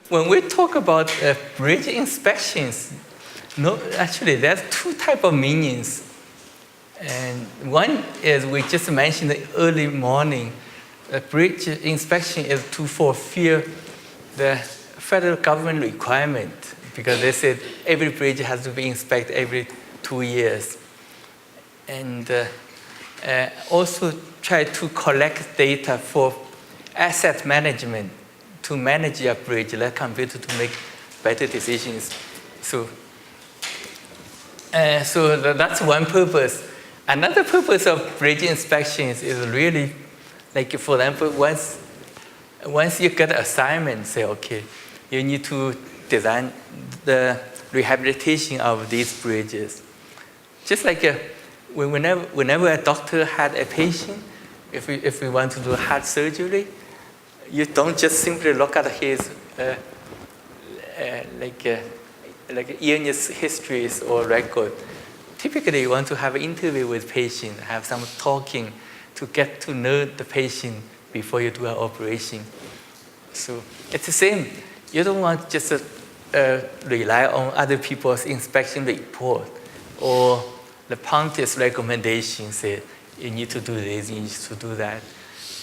when we talk about bridge inspections, no, actually there's two types of meanings. And one is we just mentioned early morning. A bridge inspection is to fulfill the federal government requirement, because they said every bridge has to be inspected every 2 years. And also try to collect data for asset management, to manage your bridge, let computer to make better decisions. So that's one purpose. Another purpose of bridge inspections is really, like for example, once you get an assignment, say, okay, you need to design the rehabilitation of these bridges. Just like whenever a doctor had a patient, if we want to do heart surgery, you don't just simply look at his illness histories or record. Typically, you want to have an interview with patient, have some talking to get to know the patient before you do an operation. So it's the same. You don't want just rely on other people's inspection report or the puentes recommendation say you need to do this, you need to do that.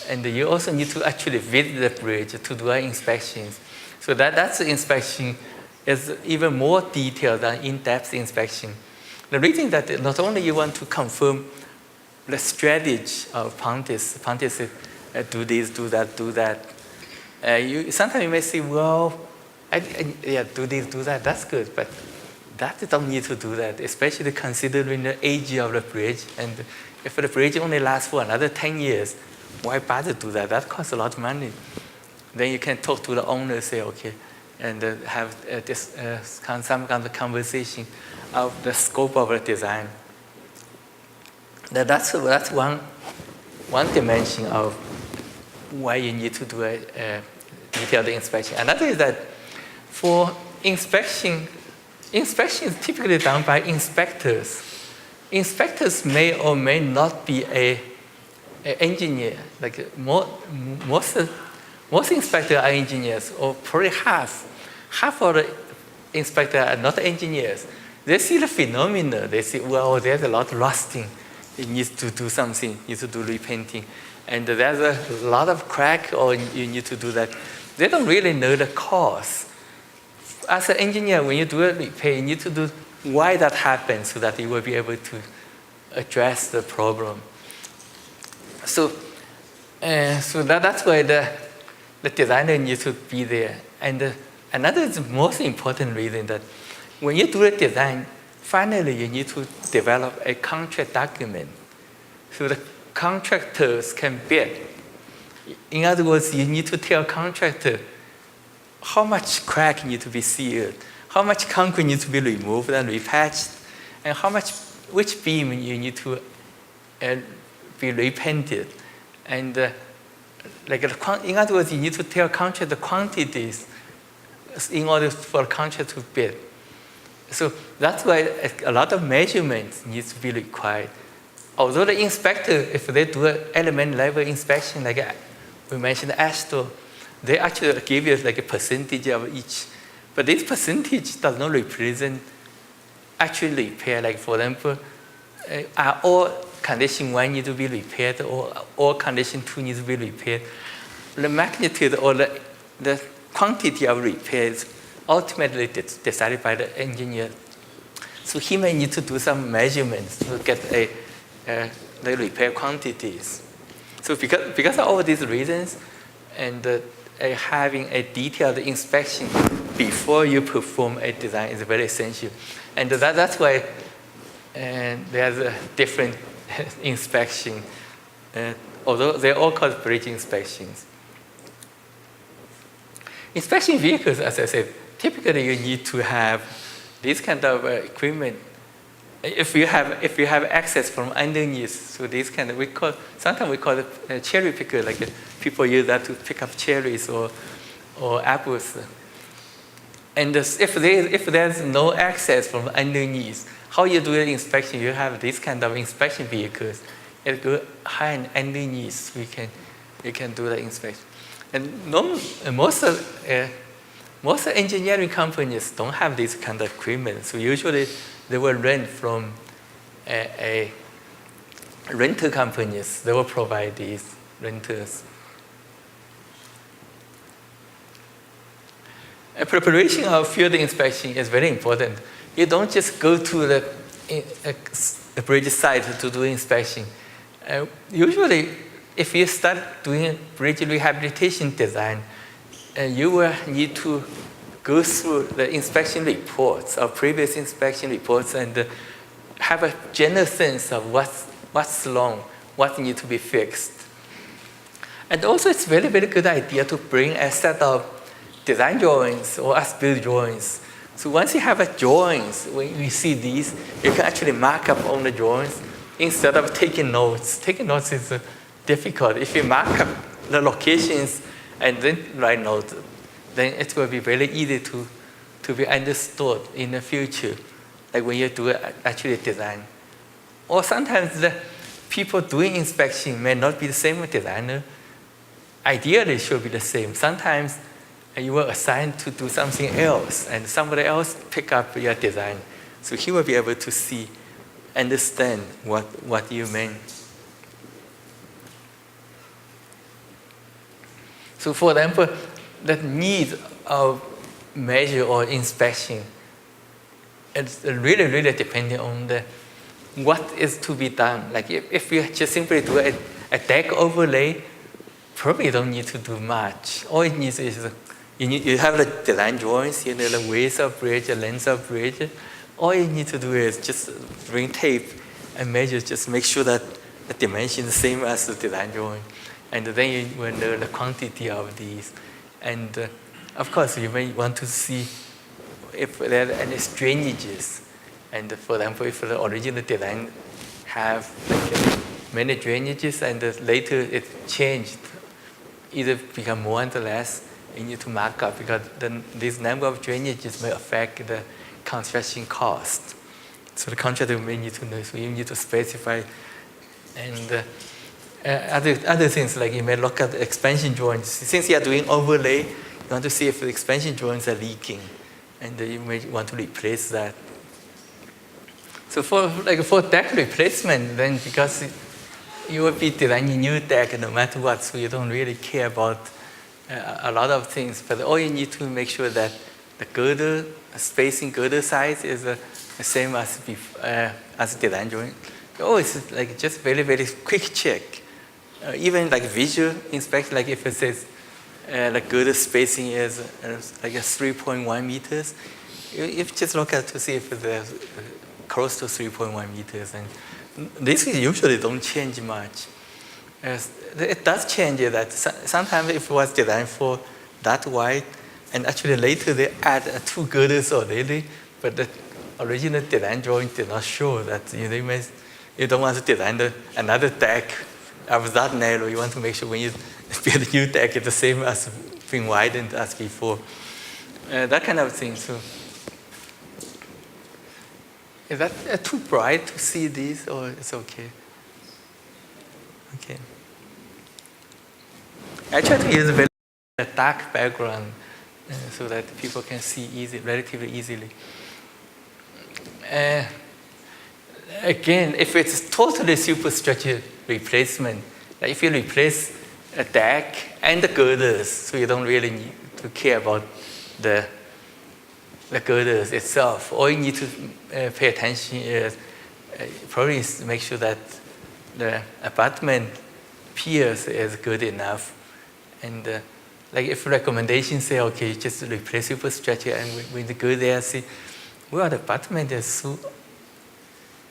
And you also need to actually visit the bridge to do inspections. So that's the inspection is even more detailed than in-depth inspection. The reason that not only you want to confirm the strategy of puentes say, do this, do that, do that. Sometimes you may say, well, do this, do that, that's good, but that don't need to do that, especially considering the age of the bridge. And if the bridge only lasts for another 10 years, why bother do that? That costs a lot of money. Then you can talk to the owner, say, okay, and have some kind of conversation of the scope of the design. That's one dimension of why you need to do a detailed inspection. Another is that for inspection is typically done by inspectors. Inspectors may or may not be an engineer. Like most inspectors are engineers, or probably half of the inspectors are not engineers. They see the phenomena. They see, well, there's a lot of rusting. It needs to do something. Needs to do repainting, and there's a lot of crack, or you need to do that. They don't really know the cause. As an engineer, when you do a repair, you need to do why that happens so that you will be able to address the problem. So that's why the designer needs to be there. And another most important reason that when you do a design, finally you need to develop a contract document so the contractors can bid. In other words, you need to tell contractor how much crack needs to be sealed, how much concrete needs to be removed and repatched, and which beam you need to be repainted. And in other words, you need to tell contractor the quantities in order for the contract to bid. So that's why a lot of measurements needs to be required. Although the inspector, if they do an element level inspection, like we mentioned ASTO, they actually give you like a percentage of each. But this percentage does not represent actual repair. Like for example, are all condition 1 need to be repaired, or all condition 2 needs to be repaired? The magnitude or the quantity of repairs ultimately decided by the engineer. So he may need to do some measurements to get the repair quantities. So because of all these reasons, and having a detailed inspection before you perform a design is very essential. And that's why there's a different inspection, although they're all called bridge inspections. Inspection vehicles, as I said, typically you need to have this kind of equipment. If you have access from underneath, so this kind of sometimes we call it a cherry picker, like people use that to pick up cherries or apples. And if there's no access from underneath, how you do the inspection? You have this kind of inspection vehicles. It go high and underneath. You can do the inspection. And most of most engineering companies don't have this kind of equipment. So usually they will rent from a rental companies. They will provide these renters. A preparation of field inspection is very important. You don't just go to the bridge site to do inspection. Usually, if you start doing bridge rehabilitation design, you will need to go through the inspection reports or previous inspection reports and have a general sense of what's wrong, what needs to be fixed. And also, it's very, very good idea to bring a set of design drawings or as-built drawings. So once you have a drawings, when you see these, you can actually mark up on the drawings instead of taking notes. Taking notes is difficult. If you mark up the locations and then write notes, then it will be very easy to be understood in the future, like when you do actually design. Or sometimes the people doing inspection may not be the same designer. Ideally, it should be the same. Sometimes you were assigned to do something else, and somebody else pick up your design. So he will be able to see, understand what you mean. So for example, the need of measure or inspection, it's really, really depending on what is to be done. Like if you just simply do a deck overlay, probably you don't need to do much. All it needs is you have the design drawings, you know, the width of bridge, the length of bridge. All you need to do is just bring tape and measure, just make sure that the dimension is the same as the design drawing. And then you will know the quantity of these. And of course, you may want to see if there are any strainages. And for example, if the original design have like many drainages and later it changed, either become more and less, you need to mark up because then this number of drainages may affect the construction cost. So the contractor may need to know, so you need to specify. And other things, like you may look at the expansion joints. Since you are doing overlay, you want to see if the expansion joints are leaking, and you may want to replace that. So for deck replacement, then because you will be designing new deck no matter what, so you don't really care about a lot of things. But all you need to make sure that the girder spacing, girder size is the same as design drawing. Always like just very, very quick check. Even like visual inspection, like if it says the girder spacing is like a 3.1 meters, you just look at to see if it's close to 3.1 meters. And this usually don't change much. It does change that sometimes if it was designed for that wide, and actually later they add 2 girders already, but the original design drawing did not show that. You don't want to design another deck of that narrow. You want to make sure when you build a new deck, it's the same as being widened as before. That kind of thing. So, is that too bright to see these, or it's okay? Okay. I try to use a very dark background so that people can see relatively easily. Again, if it's totally superstructure replacement, like if you replace a deck and the girders, so you don't really need to care about the girders itself. All you need to pay attention is probably make sure that the abutment piers is good enough. And like if recommendations say, okay, just replace superstructure, and when you go there, see, well, the abutment is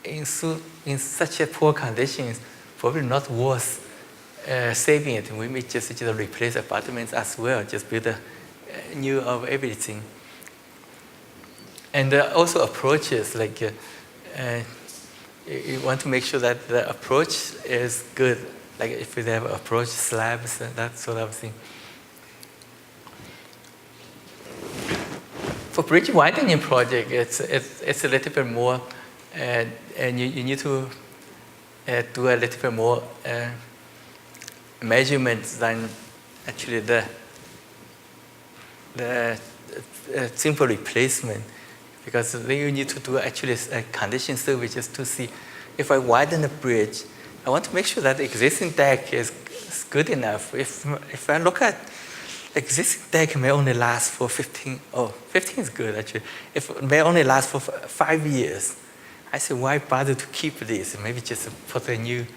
in such a poor conditions, probably not worth saving it. We may just replace abutments as well, just build a new of everything. And also approaches, like you want to make sure that the approach is good. Like if you have approach slabs, that sort of thing. For bridge widening project, it's a little bit more, and you need to do a little bit more measurements than actually the simple replacement, because then you need to do actually a condition survey just to see if I widen the bridge, I want to make sure that the existing deck is good enough. If I look at existing deck may only last for 15 is good actually. If it may only last for 5 years, I say why bother to keep this? Maybe just put a new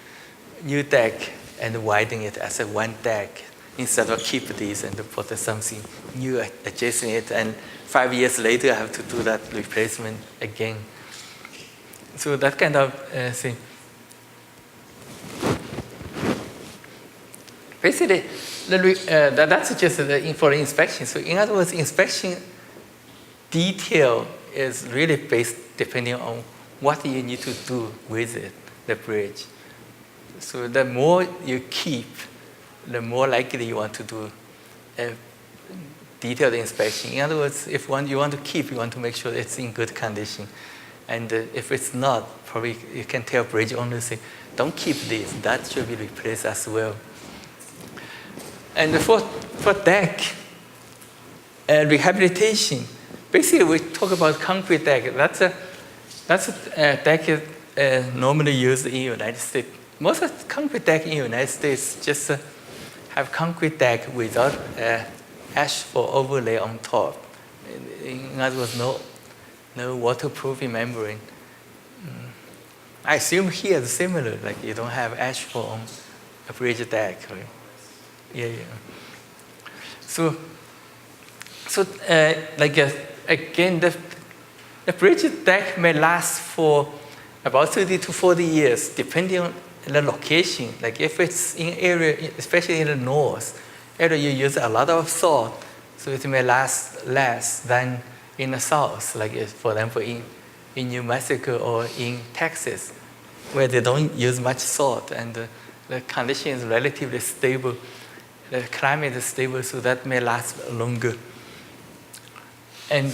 deck and widen it as a one deck instead of keep this and put something new adjacent it, and 5 years later I have to do that replacement again. So that kind of thing. Basically, that's just for inspection. So in other words, inspection detail is really based depending on what you need to do with it, the bridge. So the more you keep, the more likely you want to do a detailed inspection. In other words, if you want to keep, you want to make sure it's in good condition. And if it's not, probably you can tell bridge owner, say, don't keep this, that should be replaced as well. And for deck rehabilitation, basically we talk about concrete deck. That's a deck normally used in the United States. Most of the concrete deck in the United States just have concrete deck without asphalt overlay on top. In other words, no waterproofing membrane. I assume here it's similar, like you don't have asphalt on a bridge deck, right? Yeah. So again, the bridge deck may last for about 30 to 40 years, depending on the location. Like if it's in area, especially in the north area, you use a lot of salt, so it may last less than in the south. Like for example, in New Mexico or in Texas, where they don't use much salt and the condition is relatively stable. The climate is stable, so that may last longer. And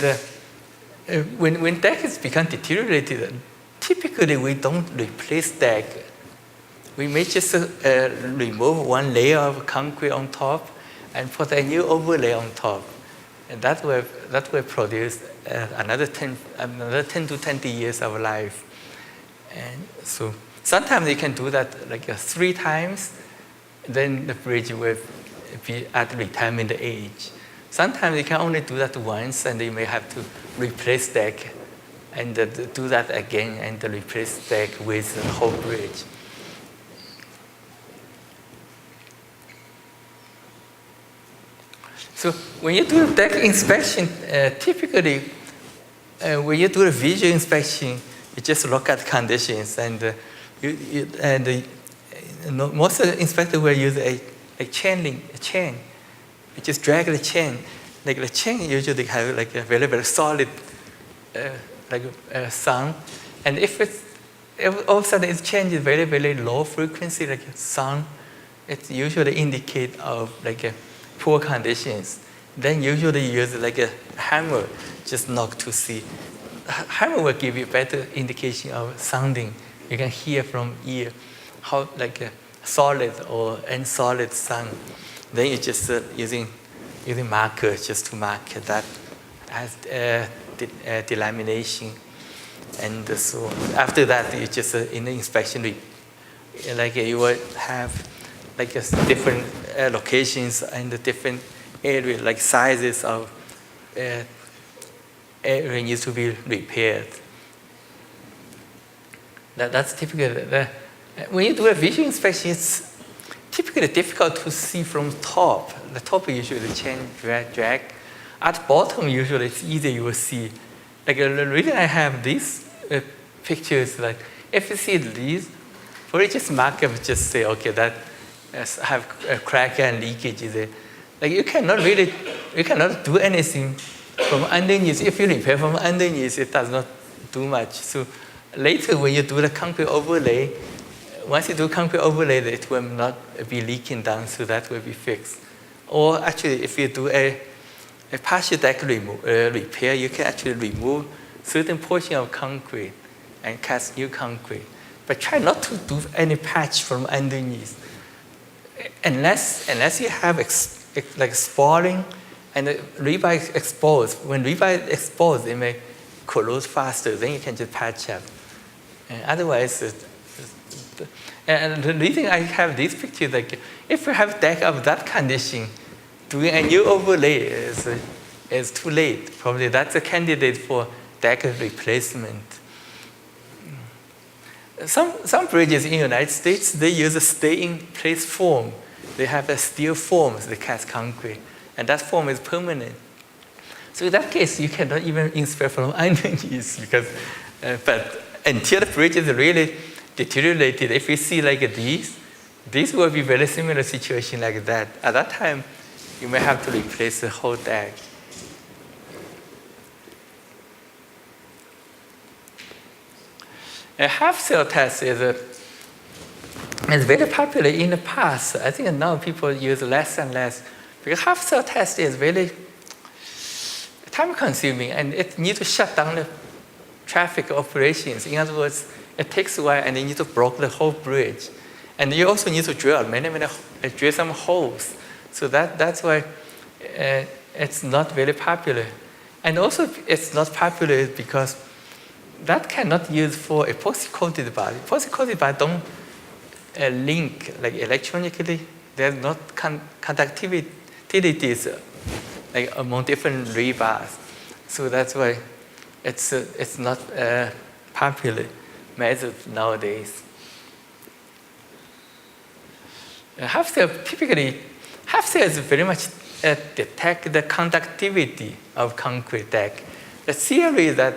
when deck has become deteriorated, typically we don't replace deck. We may just remove one layer of concrete on top and put a new overlay on top. And that will produce another 10 to 20 years of life. And so sometimes you can do that like 3 times, then the bridge will be at retirement age. Sometimes you can only do that once, and you may have to replace deck and do that again and replace deck with the whole bridge. So when you do deck inspection, typically when you do a visual inspection, you just look at conditions, and most of the inspectors will use a chain. You just drag the chain. Like the chain usually have like a very, very solid sound. And if all of a sudden it changes very, very low frequency, like sound, it usually indicate of like poor conditions. Then usually you use like a hammer, just knock to see. Hammer will give you better indication of sounding. You can hear from ear how like a solid or unsolid sound. Then you just using marker just to mark that as delamination. And so after that, you just in the inspection, like you will have like different locations and the different areas, like sizes of area needs to be repaired. That's typical. When you do a visual inspection, it's typically difficult to see from top. The top usually the chain drag. At the bottom, usually it's easy, you will see. Like the reason I have these pictures, like if you see these, for just mark up, just say, okay, that have a crack and leakage there. Like you cannot do anything from underneath. If you repair from underneath, it does not do much. So later when you do the concrete overlay, once you do concrete overlay, it will not be leaking down, so that will be fixed. Or actually, if you do a partial deck repair, you can actually remove certain portion of concrete and cast new concrete. But try not to do any patch from underneath. Unless you have like spalling And the rebar is exposed. When rebar is exposed, it may corrode faster. Then you can just patch up. And otherwise, and the reason I have this picture, like if you have deck of that condition, doing a new overlay is too late. Probably that's a candidate for deck replacement. Some bridges in the United States, they use a stay-in-place form. They have a steel form, they cast concrete, and that form is permanent. So in that case, you cannot even inspect from underneath because, but until the bridge is really deteriorated, if you see like this will be very similar situation like that. At that time, you may have to replace the whole deck. A half-cell test is very popular in the past. I think now people use less and less because half-cell test is very time-consuming and it needs to shut down the traffic operations. In other words, it takes a while and you need to block the whole bridge. And you also need to drill drill some holes. So that's why it's not very popular. And also it's not popular because that cannot use for epoxy-coated bar. Epoxy-coated bar don't link like electronically. There's not conductivities like among different rebars. So that's why it's not a popular method nowadays. Half-cell is very much detect the conductivity of concrete deck. The theory is that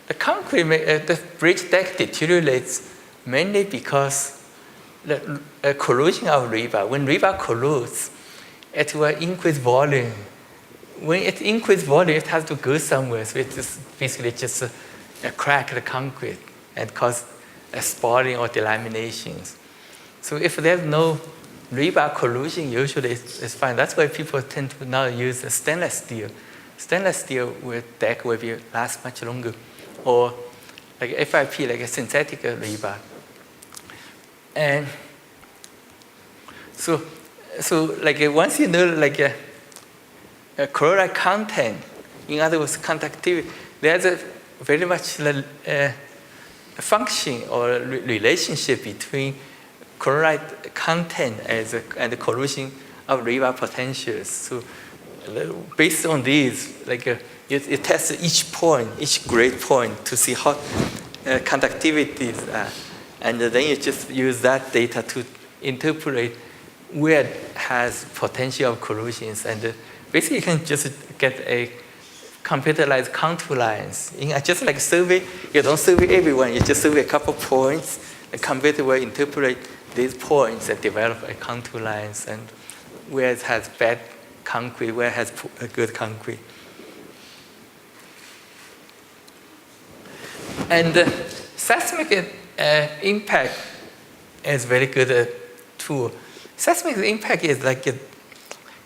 the bridge deck deteriorates mainly because the corrosion of rebar. When rebar corrodes, it will increase volume. When it increases volume, it has to go somewhere. So it is basically just crack the concrete and cause spalling or delaminations. So if there's no rebar corrosion, usually it's fine. That's why people tend to now use stainless steel. Stainless steel with deck will last much longer. Or like FIP, like a synthetic rebar. And so like once you know like a chloride content, in other words, conductivity, there's a very much function or relationship between chloride content and the corrosion of rebar potentials. So based on these, like you test each point, each grade point to see how conductivities are. And then you just use that data to interpolate where it has potential of corrosions. And basically you can just get a computerized contour lines. Just like survey, you don't survey everyone, you just survey a couple points. The computer will interpolate these points and develop a contour lines and where it has bad concrete, where it has good concrete. And seismic impact is very good tool. Seismic impact is like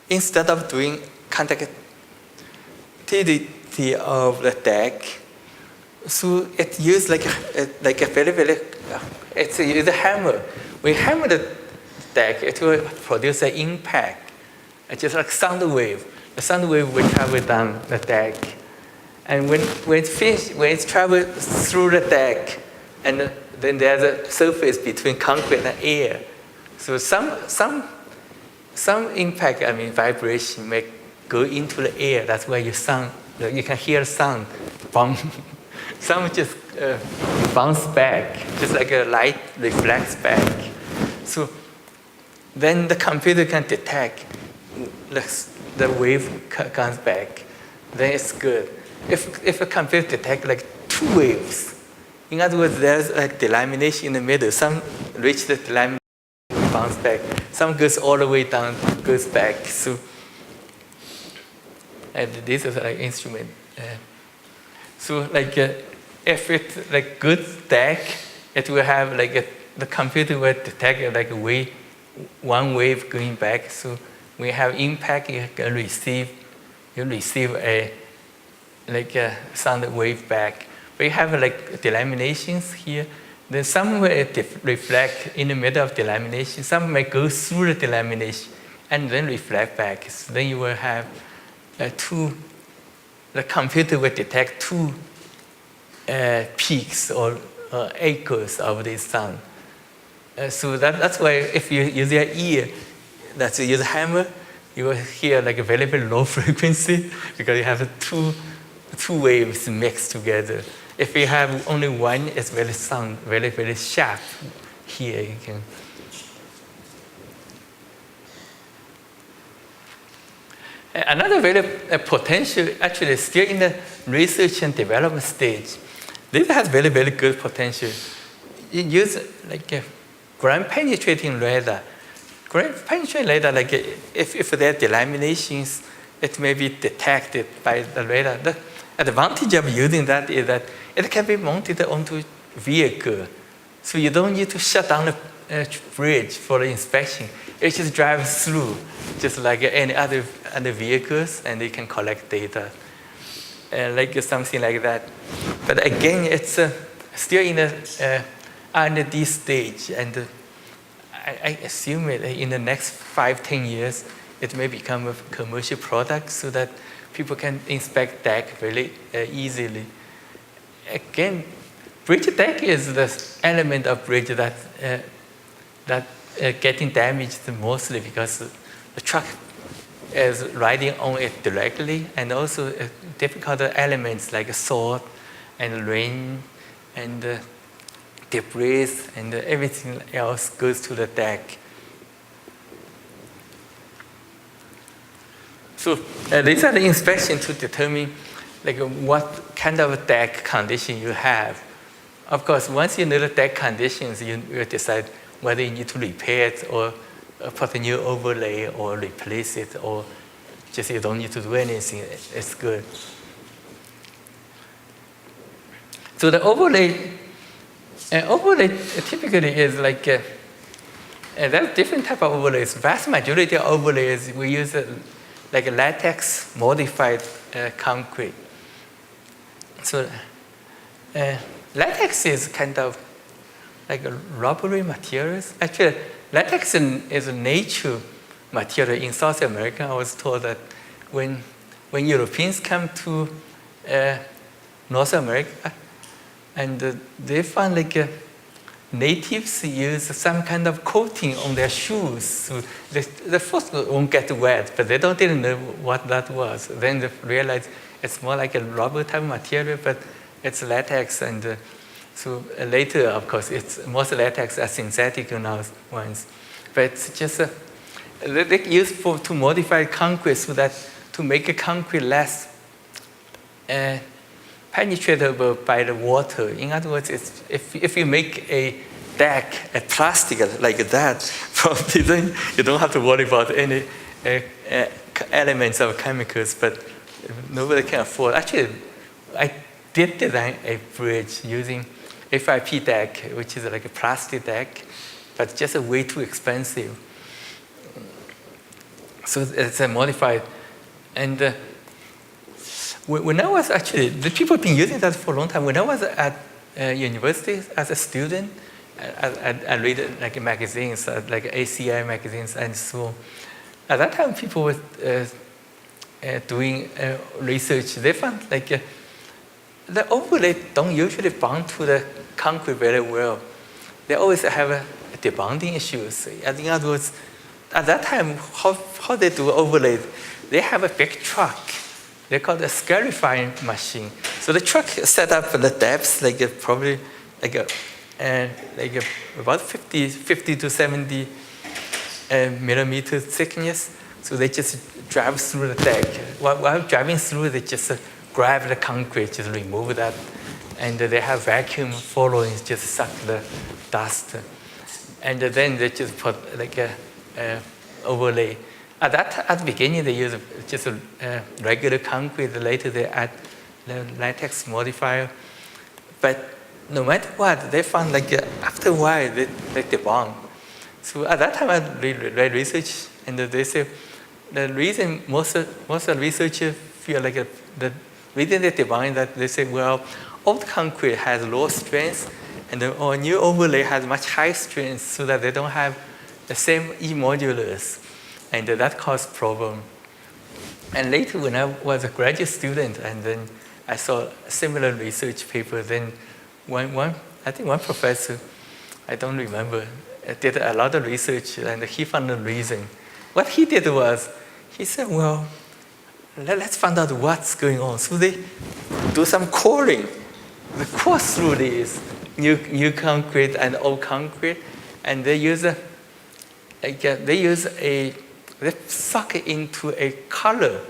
instead of doing conductivity of the deck, so it uses like a very it's a hammer. We hammer the deck, it will produce an impact. It's just like sound wave. The sound wave will travel down the deck. And when it travels through the deck, and then there's a surface between concrete and air. So some impact, vibration may go into the air. That's why you can hear sound. Boom. Some just bounce back, just like a light reflects back. So then the computer can detect the wave comes back. Then it's good. If a computer detects like two waves, in other words, there's a delamination in the middle. Some reach the delamination, bounce back. Some goes all the way down, goes back. So, and this is like instrument. So like if it's like good deck, it will have like the computer will detect like one wave going back. So when you have impact, you receive a sound wave back. We have like delaminations here. Then some will reflect in the middle of delamination. Some may go through the delamination and then reflect back. So then you will have the computer will detect two peaks or echoes of the sound. So that's why if you use your ear, that's you use a hammer, you will hear like a very, very low frequency because you have two waves mixed together. If you have only one, it's very sound, very, very sharp. Here you can. Another very potential, actually still in the research and development stage. This has very, very good potential. You use like a ground penetrating radar. Ground penetrating radar, like if there are delaminations, it may be detected by the radar. The advantage of using that is that it can be mounted onto vehicle. So you don't need to shut down the bridge for the inspection. It just drives through, just like any other vehicles, and they can collect data, like something like that. But again, it's still in the R&D stage, and I assume in the next 5-10 years, it may become a commercial product so that people can inspect deck very easily. Again, bridge deck is the element of bridge that getting damaged mostly because the truck is riding on it directly, and also difficult elements like salt and rain and debris and everything else goes to the deck. So these are the inspections to determine like what kind of deck condition you have. Of course, once you know the deck conditions, you will decide whether you need to repair it or put a new overlay or replace it, or just you don't need to do anything. It's good. So the overlay typically is like there are different type of overlays. Vast majority of overlays we use like a latex modified concrete. So latex is kind of like a rubbery materials. Actually, latex is a nature material in South America. I was told that when Europeans come to North America, and they found like natives use some kind of coating on their shoes. So the first won't get wet, but they didn't know what that was. Then they realized it's more like a rubber type material, but it's latex. And so later, of course, most latex are synthetic now ones. But it's just they use to modify concrete so that to make a concrete less penetratable by the water. In other words, if you make a deck, a plastic like that, probably then you don't have to worry about any elements of chemicals, but nobody can afford. Actually, I did design a bridge using FIP deck, which is like a plastic deck, but just way too expensive. So it's a modified. And when I was actually, the people have been using that for a long time. When I was at university as a student, I read like magazines, like ACI magazines and so on. At that time, people were doing research. They found like the overlay don't usually bond to the concrete very well. They always have debonding issues. In other words, at that time, how they do overlay, they have a big truck. They call it a scarifying machine. So the truck set up the depths like probably like about 50 to 70 millimeter thickness. So they just drive through the deck. While driving through, they just grab the concrete, just remove that, and they have vacuum following, just suck the dust, and then they just put like a overlay. At the beginning, they use just a regular concrete. Later, they add the latex modifier. But no matter what, they found like after a while, they debond. So at that time, I read research, and they say the reason most of the researchers feel like the reason they debond that they say, well, old concrete has low strength, and our new overlay has much higher strength, so that they don't have the same E modulus. And that caused problem. And later, when I was a graduate student, and then I saw a similar research paper, then I think one professor, I don't remember, did a lot of research, and he found the reason. What he did was, he said, well, let's find out what's going on. So they do some coring. They core through this new concrete and old concrete, and they suck it into a color,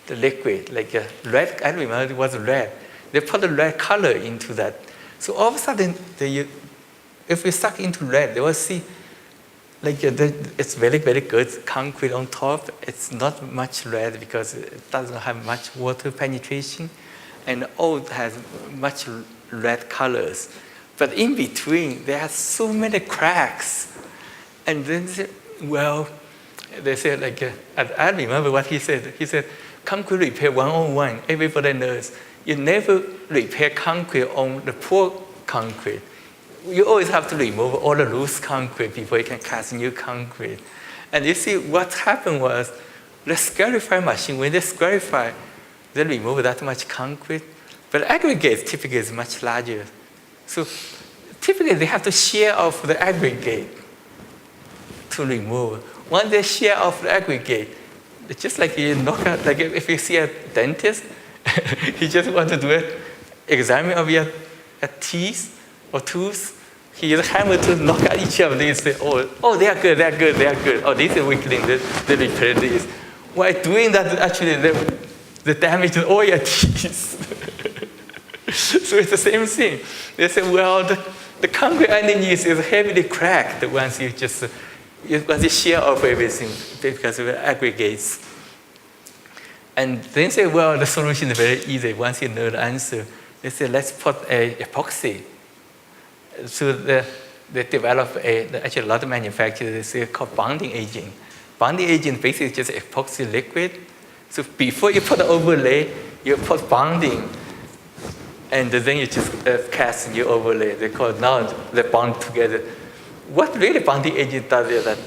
the liquid, like a red. I remember it was red. They put a red color into that. So all of a sudden, if we suck into red, they will see it's very, very good concrete on top. It's not much red because it doesn't have much water penetration, and old has much red colors. But in between, there are so many cracks. And then, they said, I remember what he said. He said, concrete repair 101, everybody knows. You never repair concrete on the poor concrete. You always have to remove all the loose concrete before you can cast new concrete. And you see, what happened was, the scarify machine, when they scarify, they remove that much concrete. But aggregate typically is much larger. So typically they have to shear off the aggregate to remove. Once they shear off the aggregate, it's just like you knock out, like if you see a dentist, he just wants to do an examine of your teeth or tooth. He uses a hammer to knock out each of these. Say, oh, they are good, they are good, they are good. Oh, these are weakling, they repair these. While doing that, actually, they damage all your teeth. So it's the same thing. They say, well, the concrete underneath is heavily cracked once you shear off everything because of the aggregates. And then say, well, the solution is very easy. Once you know the answer, they say, let's put a epoxy. So they develop actually a lot of manufacturers, they called bonding agent. Bonding agent basically is just epoxy liquid. So before you put the overlay, you put bonding, and then you just cast a new overlay. They call it now they bond together. What really bonding agent does is that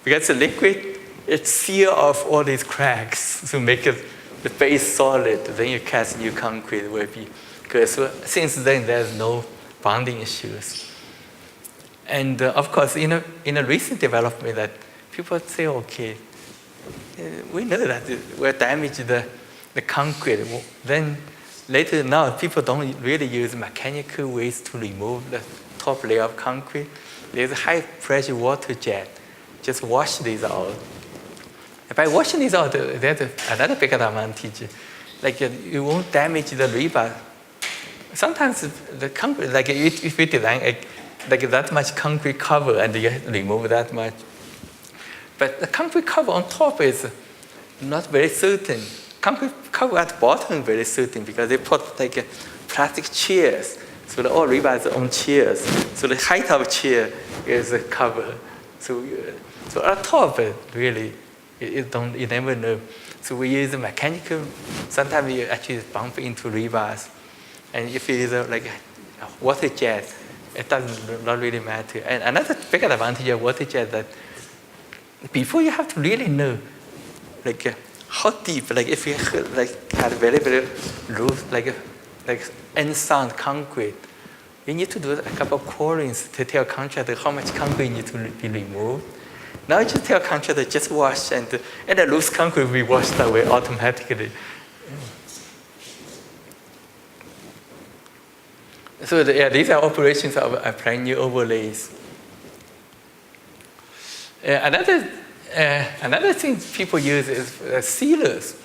because it's a liquid, it seals off all these cracks to make it the base solid. Then you cast new concrete will be good. So since then, there's no bonding issues. And of course, in a recent development that people say, okay, we know that we damage the concrete. Then later now, people don't really use mechanical ways to remove the top layer of concrete. There's a high pressure water jet. Just wash these out. By washing these out, there's another big advantage. Like you won't damage the rebar. Sometimes the concrete, like if you design that much concrete cover and you remove that much. But the concrete cover on top is not very certain. Concrete cover at the bottom is very certain because they put plastic chairs. So all rebars are on chairs. So the height of a chair is a cover. So at top, really, you never know. So we use a mechanical. Sometimes you actually bump into rebars. And if you use a water jet, it doesn't not really matter. And another big advantage of water jet that before you have to really know, how deep, if you had very, very loose, unsound concrete, you need to do a couple of corings to tell contractor how much concrete needs to be removed. Now you just tell contractor just wash, and the loose concrete will be washed away automatically. So these are operations of applying new overlays. Another thing people use is sealers.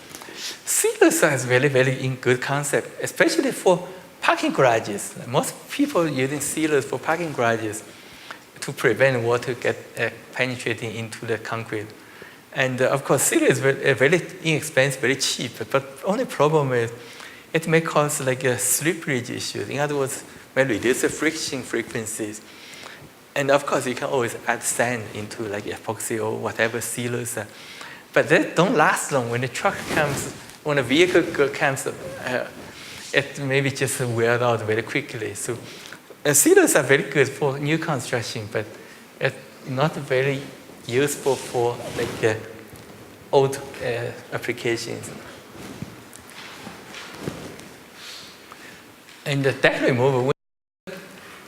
Sealers are very, very good concept, especially for parking garages. Most people using sealers for parking garages to prevent water get penetrating into the concrete. And of course, sealer is very inexpensive, very cheap. But only problem is it may cause a slippage issues. In other words, may reduce the friction frequencies. And of course, you can always add sand into epoxy or whatever sealers. But they don't last long. When the truck comes, when a vehicle comes, it maybe just wears out very quickly. So sealers are very good for new construction, but it's not very useful for old applications. And the deck removal,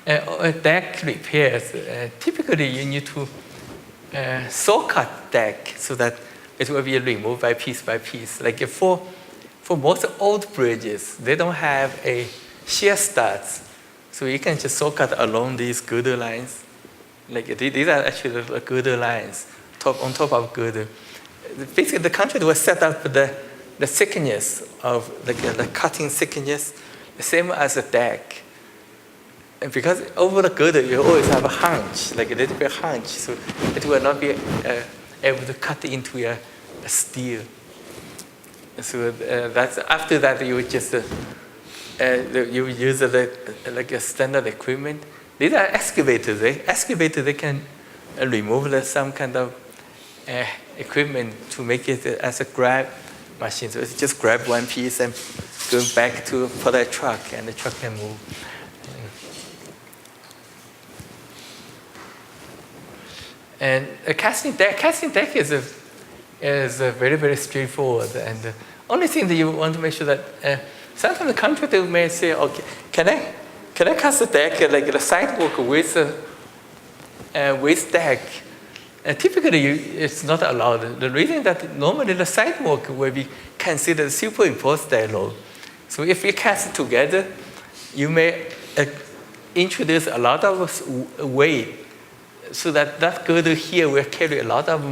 deck repairs, typically you need to saw cut deck so that it will be removed by piece. Like for most old bridges, they don't have a shear studs, so you can just saw cut along these girder lines. Like these are actually the girder lines on top of girder. Basically, the contractor will set up the thickness of the cutting thickness, the same as the deck. And because over the girder, you always have a hunch, like a little bit hunch, so it will not be able to cut into a steel. So that's after that you just you use like a standard equipment. These are excavators. Excavators they can remove some kind of equipment to make it as a grab machine. So it's just grab one piece and go back for the truck, and the truck can move. And a casting deck is very, very straightforward. And the only thing that you want to make sure that sometimes the contractor may say, okay, can I cast the deck like the sidewalk with deck? Typically, it's not allowed. The reason that normally the sidewalk will be considered superimposed deck load. So if you cast it together, you may introduce a lot of weight, so that girder here will carry a lot of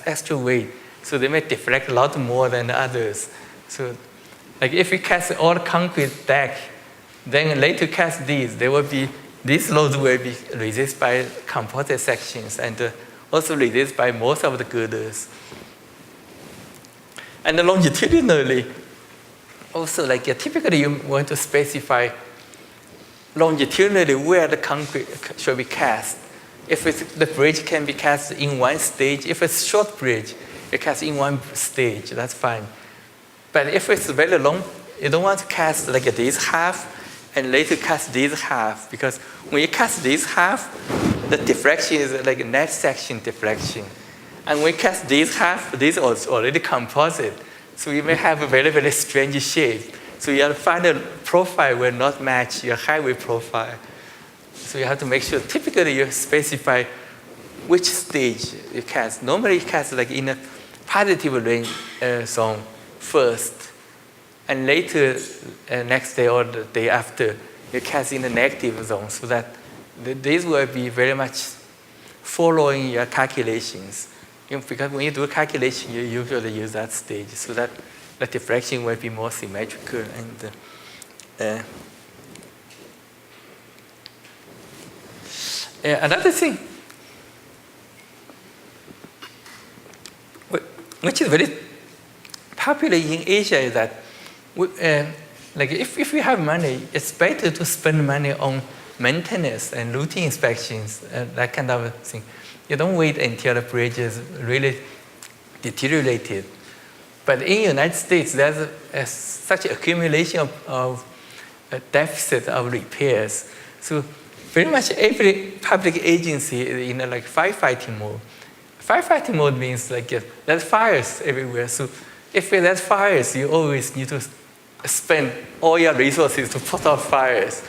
extra weight. So they may deflect a lot more than the others. So like if you cast all concrete deck, then later cast these loads will be resisted by composite sections and also resisted by most of the girders. And longitudinally, also like typically you want to specify longitudinally where the concrete should be cast. If the bridge can be cast in one stage, if it's a short bridge, you cast in one stage, that's fine. But if it's very long, you don't want to cast like this half and later cast this half, because when you cast this half, the deflection is like a net section deflection. And when you cast this half, this is already composite. So you may have a very, very strange shape. So your final profile will not match your highway profile. So you have to make sure, typically you specify which stage you cast. Normally you cast like in a positive range zone first, and later next day or the day after, you cast in the negative zone, so that these will be very much following your calculations. Because when you do a calculation, you usually use that stage, so that the deflection will be more symmetrical. And another thing, which is very popular in Asia, is that like if you have money, it's better to spend money on maintenance and routine inspections, that kind of thing. You don't wait until the bridge is really deteriorated. But in the United States, there's such accumulation of a deficit of repairs. So pretty much every public agency is in like firefighting mode. Firefighting mode means like there's fires everywhere. So if there's fires, you always need to spend all your resources to put out fires.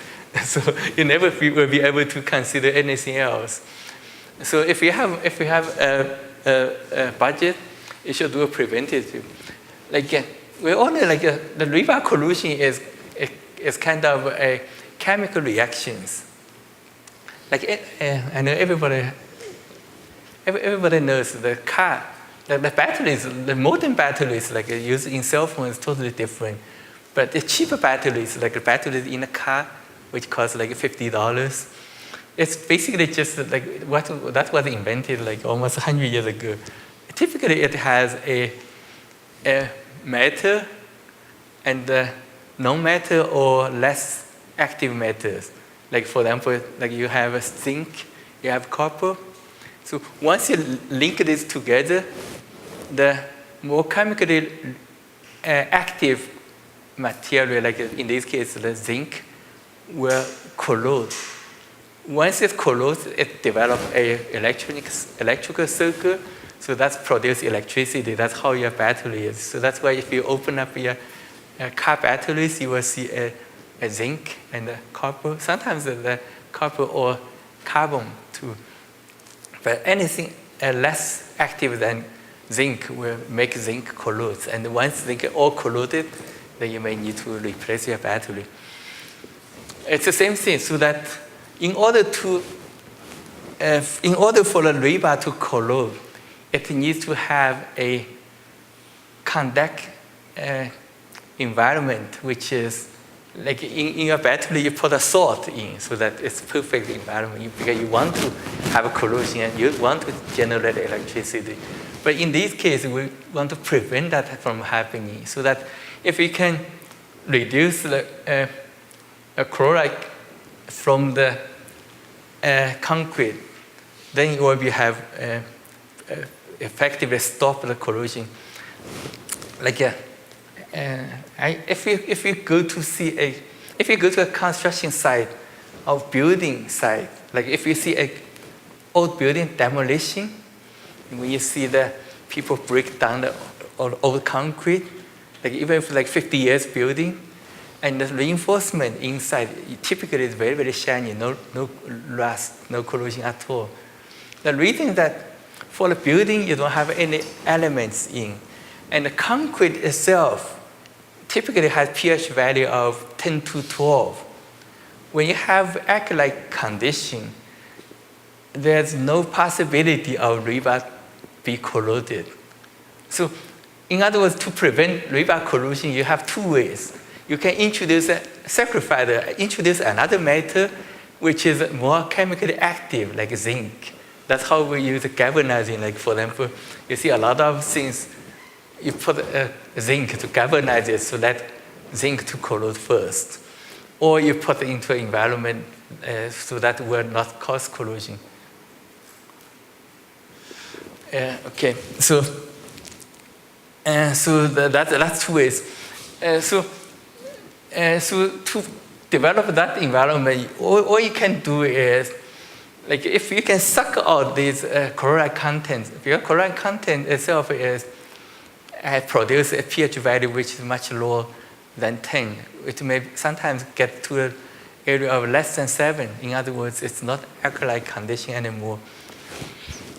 So you never will be able to consider anything else. So if you have a budget, you should do a preventative. Like we only like the river collusion is kind of a chemical reactions. Like I know everybody knows the car, the batteries, the modern batteries like used in cell phones is totally different. But the cheaper batteries, like the batteries in a car, which cost like $50, it's basically just like that was invented like almost 100 years ago. Typically, it has a metal and non-metal or less active metals. Like for example, like you have a zinc, you have copper. So once you link this together, the more chemically active material, like in this case the zinc, will corrode. Once it corrodes, it develops a electrical circuit. So that's produce electricity. That's how your battery is. So that's why if you open up your car batteries, you will see a zinc and a copper. Sometimes the copper or carbon too. But anything less active than zinc will make zinc corrode. And once zinc all corroded, then you may need to replace your battery. It's the same thing, so that in order for the rebar to corrode, it needs to have a conduct environment, which is like in your battery, you put a salt in so that it's perfect environment because you want to have a corrosion and you want to generate electricity. But in this case, we want to prevent that from happening so that if we can reduce the chloride from the concrete, then you will have effectively stop the corrosion. Like if you go to a construction site or building site, like if you see a old building demolition, when you see the people break down the old concrete, like even if like 50 years building, and the reinforcement inside typically is very, very shiny, no rust, no corrosion at all. The reason is that for the building, you don't have any elements in. And the concrete itself typically has pH value of 10 to 12. When you have alkali condition, there's no possibility of rebar be corroded. So in other words, to prevent rebar corrosion, you have two ways. You can introduce another metal which is more chemically active, like zinc. That's how we use galvanizing. Like for example, you see a lot of things, you put zinc to galvanize it so that zinc to corrode first. Or you put it into an environment so that it will not cause corrosion. Okay, so that's two ways. So to develop that environment, all you can do is, like if you can suck out these chloride contents, because chloride content itself produce a pH value which is much lower than 10. It may sometimes get to an area of less than 7. In other words, it's not alkali condition anymore.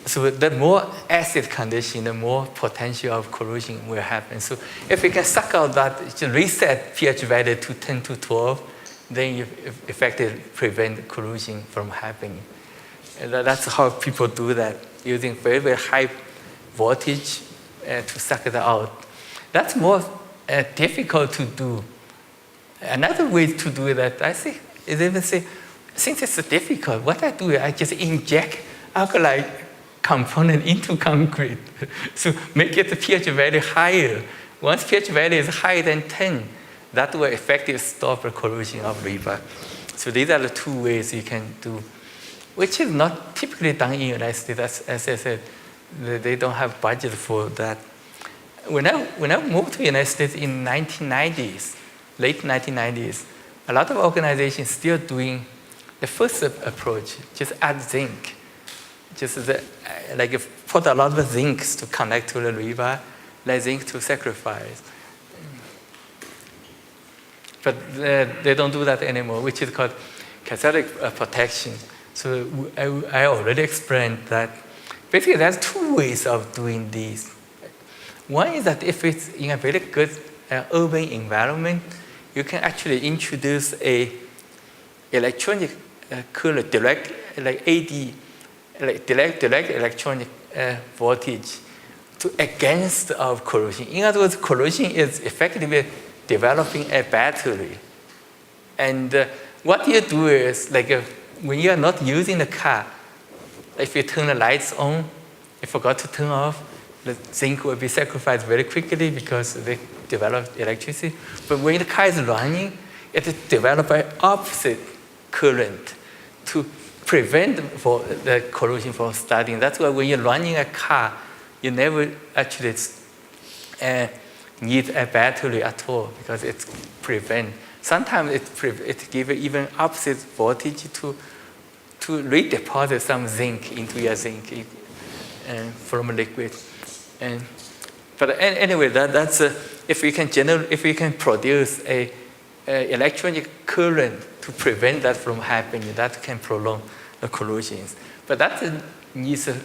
So the more acid condition, the more potential of corrosion will happen. So if you can suck out that, reset pH value to 10 to 12, then you effectively prevent corrosion from happening. And that's how people do that, using very, very high voltage to suck it out. That's more difficult to do. Another way to do that, I think, is even say, since it's difficult, what I do is I just inject alkali component into concrete. So make it the pH value higher. Once pH value is higher than 10, that will effectively stop the corrosion of rebar. So these are the two ways you can do, which is not typically done in the United States. As I said, they don't have budget for that. When I moved to the United States in 1990s, late 1990s, a lot of organizations still doing the first approach, just add zinc. Just like put a lot of zincs to connect to the rebar, let zinc to sacrifice. But they don't do that anymore, which is called Cathodic Protection. So I already explained that basically there's two ways of doing this. One is that if it's in a very good urban environment, you can actually introduce a electronic current, direct, like AD, like direct electronic voltage against of corrosion. In other words, corrosion is effectively developing a battery. And what you do is, like when you are not using the car, if you turn the lights on, you forgot to turn off, the zinc will be sacrificed very quickly because they develop electricity. But when the car is running, it develops an opposite current to prevent the corrosion from starting. That's why when you're running a car, you never actually need a battery at all because it prevents. Sometimes it gives even opposite voltage to redeposit some zinc into your zinc. from liquid. But anyway, that's if we can produce a electronic current to prevent that from happening, that can prolong the collisions. But that needs a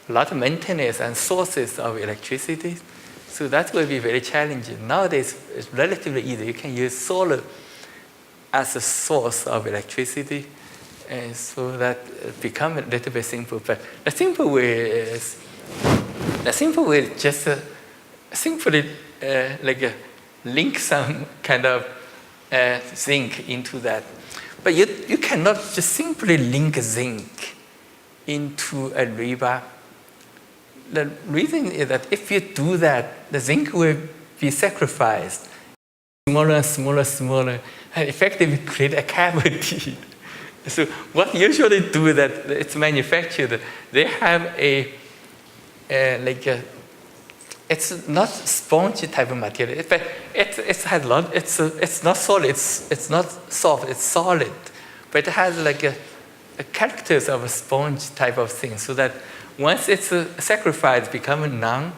lot of maintenance and sources of electricity. So that will be very challenging. Nowadays, it's relatively easy. You can use solar as a source of electricity, and so that become a little bit simple. But the simple way is just simply link some kind of zinc into that. But you cannot just simply link zinc into a rebar. The reason is that if you do that, the zinc will be sacrificed. Smaller and smaller, smaller, and effectively create a cavity. So what usually do that it's manufactured, they have it's not spongy type of material, but it's not solid, it's not soft, it's solid, but it has like a characters of a sponge type of thing, so that once it's sacrificed, become numb,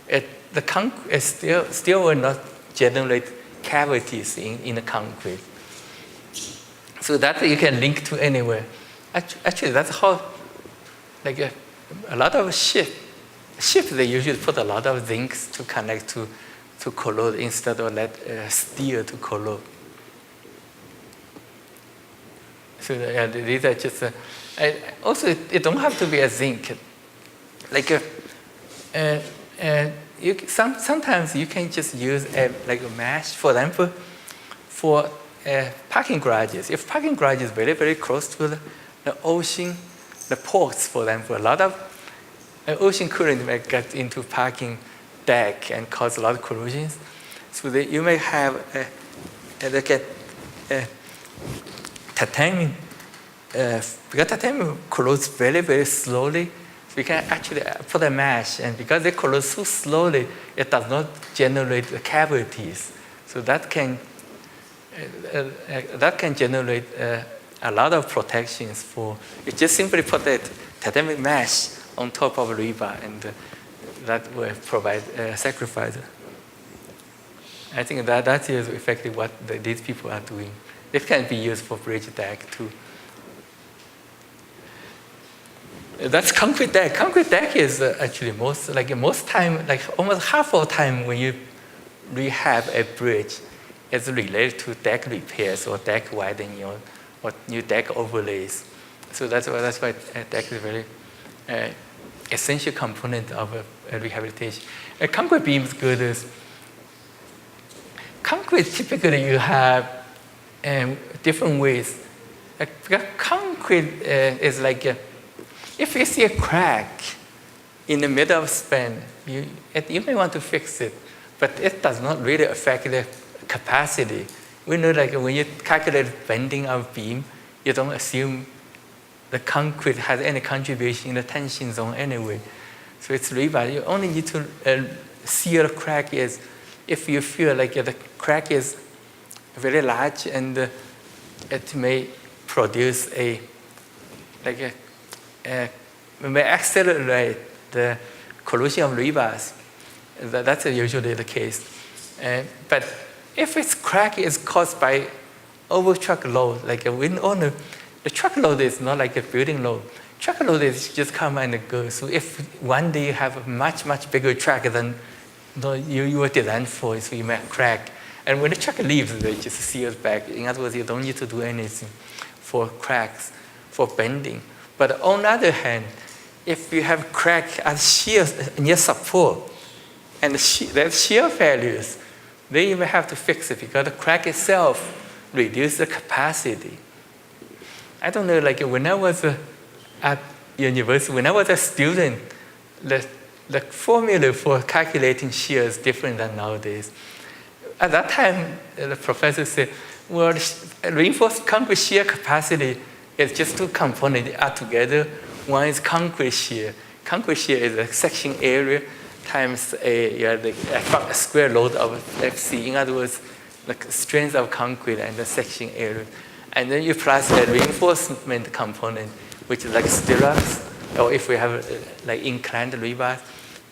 the concrete still will not generate cavities in the concrete. So that you can link to anywhere. Actually, that's how, a lot of ships, they usually put a lot of zincs to connect to colloid instead of let steel to colloid. So these are just, also it don't have to be a zinc. Sometimes you can just use a mesh, for example, for parking garages. If parking garage is very, very close to the ocean, the ports, for example, a lot of ocean current may get into parking deck and cause a lot of collisions. So you may have titanium, because titanium corrodes very, very slowly. We can actually put a mesh, and because they corrode so slowly, it does not generate cavities. So that can generate a lot of protections for. You just simply put that titanium mesh on top of rebar, and that will provide sacrifice. I think that is effectively what these people are doing. It can be used for bridge deck too. That's concrete deck. Concrete deck is actually most time, almost half of the time when you rehab a bridge, it's related to deck repairs or deck widening or new deck overlays. So that's why deck is a very essential component of a rehabilitation. A concrete beam is good as concrete. Typically, you have different ways. Because concrete is if you see a crack in the middle of span, you may want to fix it, but it does not really affect the capacity. We know when you calculate bending of beam, you don't assume the concrete has any contribution in the tension zone anyway. So it's rebar. You only need to see a crack is if you feel the crack is very large and it may produce may accelerate the corrosion of rebars. That's usually the case. But if its crack is caused by over truck load, we know the truck load is not like a building load. Truck load is just come and go. So if one day you have a much, much bigger truck than you were designed for, so you may crack. And when the truck leaves, they just seal it back. In other words, you don't need to do anything for cracks, for bending. But on the other hand, if you have crack at shear near support, and there's shear failures, then you may have to fix it because the crack itself reduces the capacity. I don't know, when I was at university, when I was a student, the formula for calculating shear is different than nowadays. At that time, the professor said, well, reinforced concrete shear capacity is just two components add together. One is concrete shear. Concrete shear is a section area times a square load of FC. In other words, the strength of concrete and the section area. And then you plus a reinforcement component, which is like stirrups or if we have like inclined rebars,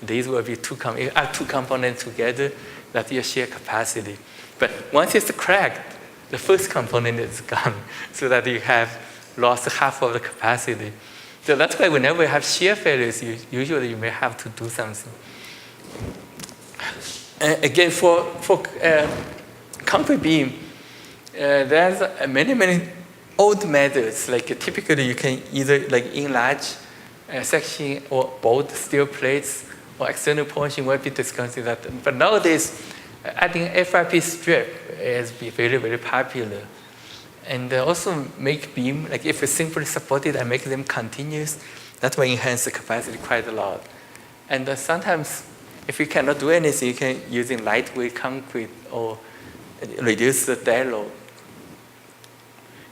these will be two components together that you share capacity. But once it's cracked, the first component is gone, so that you have lost half of the capacity. So that's why whenever you have shear failures, usually you may have to do something. Again, for concrete beam, there's many old methods. Like typically, you can either like enlarge section or bolt steel plates or external portion. We'll be discussing that. But nowadays, adding FRP strip is very popular. And also make beam, like if it's simply supported and make them continuous, that will enhance the capacity quite a lot. And sometimes, if you cannot do anything, you can using lightweight concrete or reduce the dead load.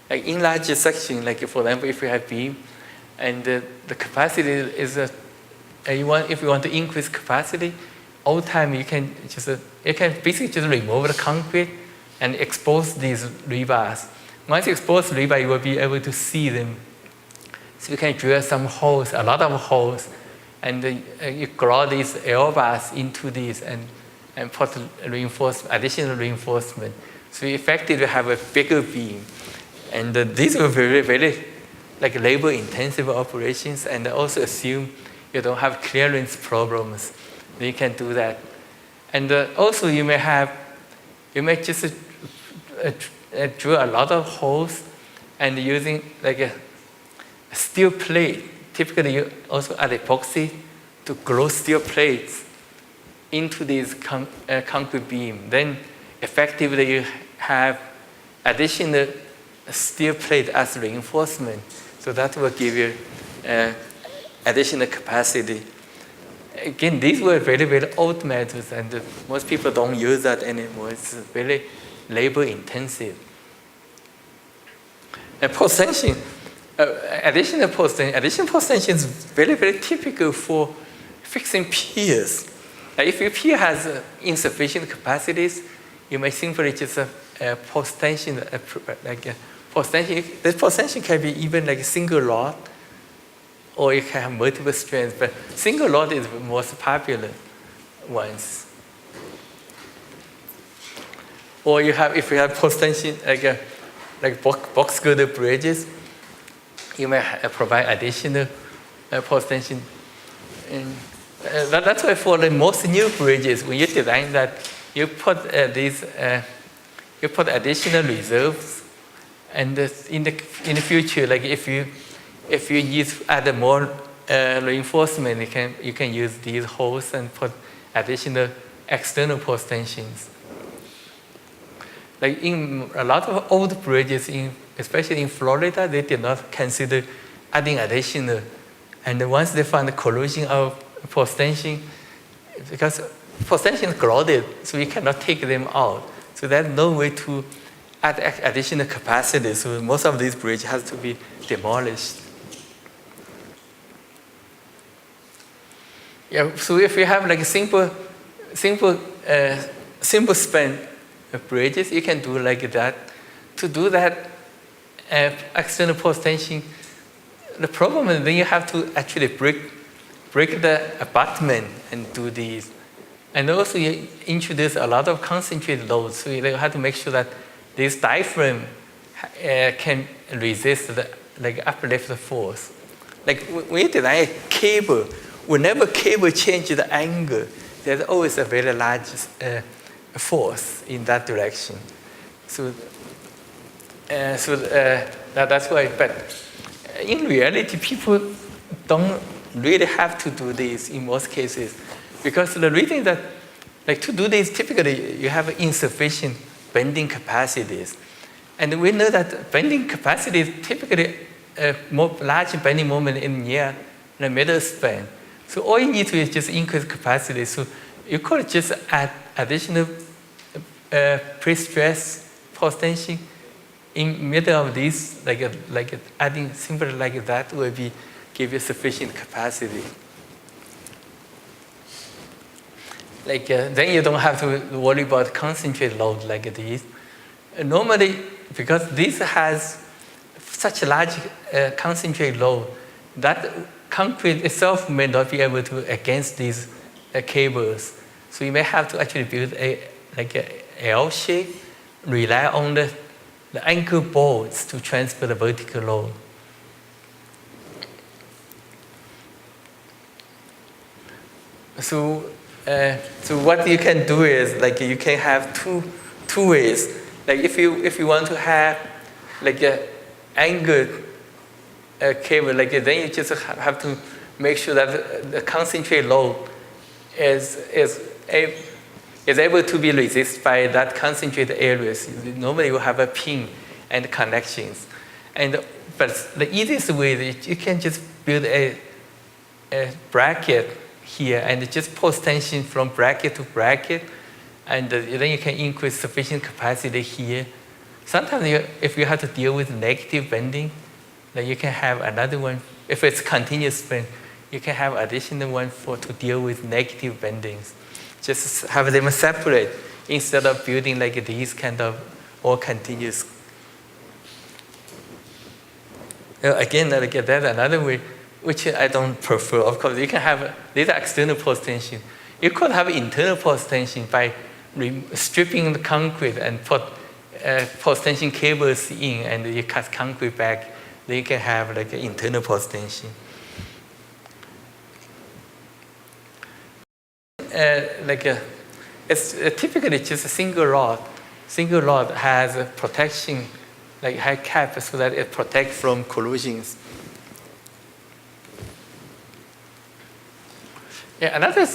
Like enlarge the section, like for example, if you have beam, and the capacity is if you want to increase capacity, all the time you can basically just remove the concrete and expose these rebars. Once you expose rebar, you will be able to see them. So you can drill some holes, a lot of holes, and you grow these L bars into these and put additional reinforcement. So you effectively have a bigger beam. And these are very like labor-intensive operations, and also assume you don't have clearance problems. Then you can do that. And also you may just drill a lot of holes and using like a steel plate. Typically, you also add epoxy to glue steel plates into these concrete beam. Then effectively you have additional steel plate as reinforcement. So that will give you additional capacity. Again, these were very old methods, and most people don't use that anymore. It's very labor intensive. And post-tension, additional post-tension is very typical for fixing piers. If your pier has insufficient capacities, you may simply just post-tension, the post-tension can be even like a single rod, or you can have multiple strands, but single rod is the most popular ones. Or if you have post-tension, like box girder bridges, you may provide additional post-tension. And that's why for the most new bridges, when you design that, you put additional reserves, and in the future, like if you add more reinforcement, you can use these holes and put additional external post-tensions. Like in a lot of old bridges, especially in Florida, they did not consider adding additional. And once they found the collusion of post-tension, because post-tension is grounded, so you cannot take them out. So there's no way to add additional capacity. So most of these bridges has to be demolished. Yeah. So if you have like simple span bridges, you can do like that. To do that, external post-tension, the problem is then you have to actually break the abutment and do these. And also you introduce a lot of concentrated loads, so you have to make sure that this diaphragm can resist the uplift force. Like when you design a cable, whenever cable changes the angle, there's always a very large force in that direction. So that's why. But in reality, people don't really have to do this in most cases, because the reason that, like, to do this, typically you have insufficient bending capacities, and we know that bending capacity is typically more large bending moment in near the middle span. So all you need to do is just increase capacity. So you could just add additional pre-stress post-tension in middle of this, like adding simply like that will give you sufficient capacity. Like then you don't have to worry about concentrate load like this. Normally, because this has such a large concentrate load, that concrete itself may not be able to against these cables. So you may have to actually build a L shape, rely on the anchor bolts to transfer the vertical load. So what you can do is you can have two ways. Like if you want to have an anchored cable, then you just have to make sure that the concentrate load is able to be resisted by that concentrated areas. Normally you have a pin and connections. But the easiest way is you can just build a bracket here and just post tension from bracket to bracket, and then you can increase sufficient capacity here. Sometimes if you have to deal with negative bending, then you can have another one. If it's continuous bend, you can have additional one to deal with negative bendings. Just have them separate instead of building these kind of all continuous. Again, that's another way, which I don't prefer. Of course, you can have these external post tension. You could have internal post tension by stripping the concrete and put post tension cables in, and you cut concrete back. Then you can have an internal post tension. It's typically just a single rod. Single rod has a protection, high cap, so that it protects from collisions. Yeah, another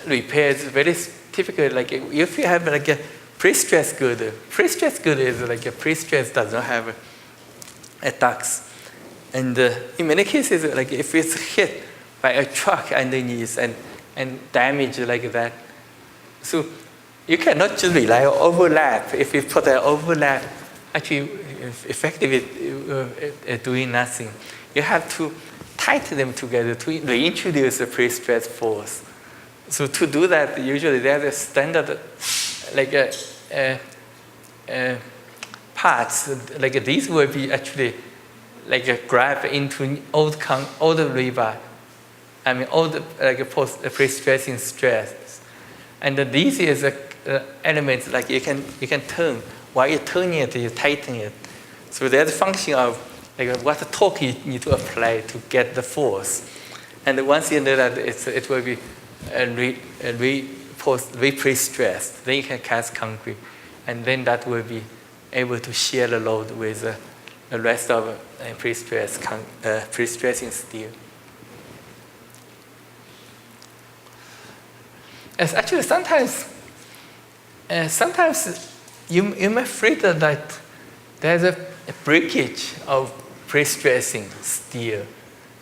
repair is very typical. If you have a pre-stressed girder. Pre-stressed girder is a pre-stressed does not have a ducts, and in many cases, if it's hit by a truck underneath and damage like that, so you cannot just rely on overlap. If you put an overlap, actually effectively doing nothing. You have to tighten them together to reintroduce the pre-stress force. So to do that, usually there's a standard parts. These will be actually grab into old rebar. I mean, all the pre-stressing stress, and these is elements you can turn. While you're turning it, you tighten it. So there's a function of what torque you need to apply to get the force, and once you know that it will be pre-stressed, then you can cast concrete, and then that will be able to share the load with the rest of pre-stressing steel. As actually, sometimes you may feel that there's a breakage of pre-stressing steel,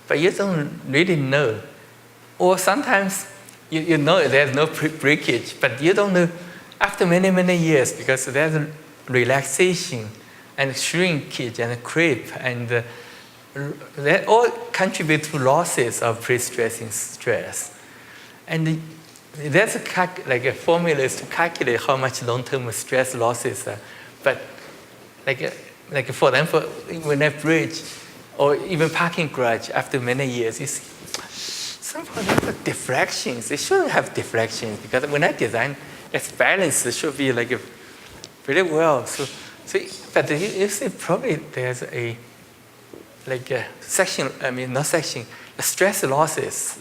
but you don't really know. Or sometimes you know there's no breakage, but you don't know after many, many years, because there's a relaxation and shrinkage and creep, and they all contribute to losses of pre-stressing stress. And there's a formula to calculate how much long-term stress losses are. But for example, when I bridge or even parking garage after many years, you see somehow there's deflections. They shouldn't have deflections, because when I design, it's balanced. It should be very well. So but you see probably there's a section. I mean, not section. Stress losses.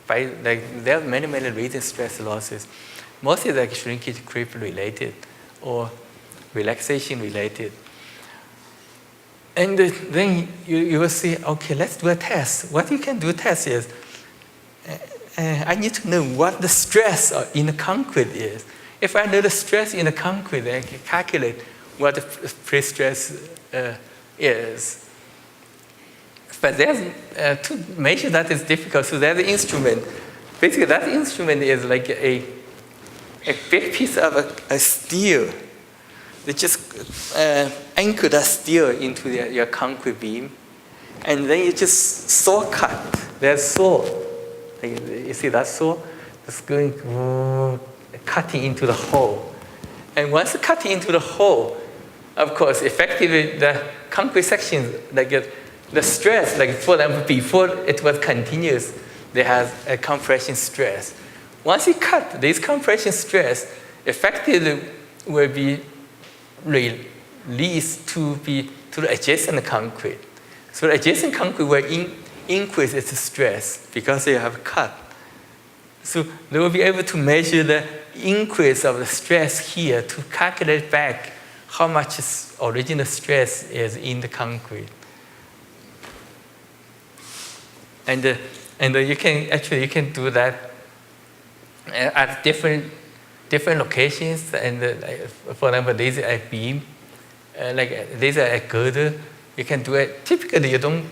There are many reasons stress losses. Mostly shrinkage creep related or relaxation related. And then you will see, okay, let's do a test. What you can do test is, I need to know what the stress in the concrete is. If I know the stress in the concrete, then I can calculate what the pre-stress is. But there's to measure that is difficult. So there's an instrument. Basically, that instrument is a big piece of a steel. They just anchor that steel into your concrete beam, and then you just saw cut. There's saw. You see that saw? It's going cutting into the hole. And once cutting into the hole, of course, effectively the concrete sections the stress, like for example, before it was continuous, they have a compression stress. Once you cut this compression stress, effectively will be released to the adjacent concrete. So the adjacent concrete will increase its stress because they have cut. So they will be able to measure the increase of the stress here to calculate back how much original stress is in the concrete. And you can do that at different locations. And for example, these are a beam, like these are a girder. You can do it. Typically, you don't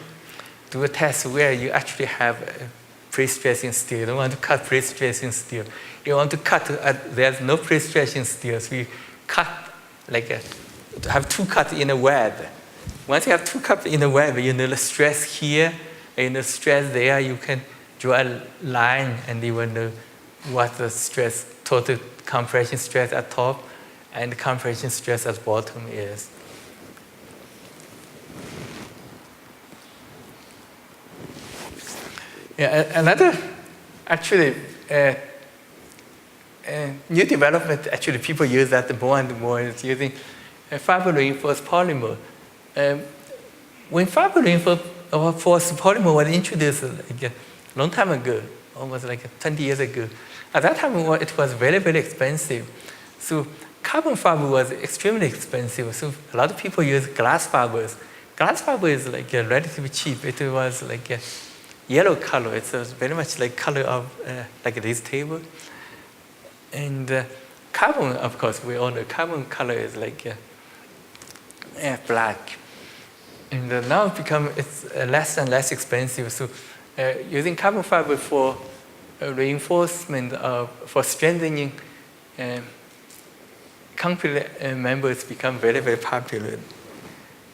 do a test where you actually have pre-stressing steel. You don't want to cut pre-stressing steel. You want to cut, there's no pre-stressing steel. So you cut, have two cuts in a web. Once you have two cuts in a web, you know the stress here and the stress there. You can draw a line and you will know what the stress, total compression stress at top and the compression stress at bottom is. Yeah, another actually new development, actually people use that more and more, is using fiber reinforced polymer. When fiber reinforced polymer was introduced a long time ago, almost 20 years ago, at that time it was very, very expensive. So carbon fiber was extremely expensive. So a lot of people use glass fibers. Glass fiber is relatively cheap. It was a yellow color. It's very much like color of this table. And carbon, of course, we all know carbon color is black. And now it's less and less expensive. So using carbon fiber for reinforcement, for strengthening concrete members become very, very popular.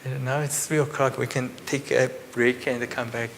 And now it's 3 o'clock. We can take a break and come back.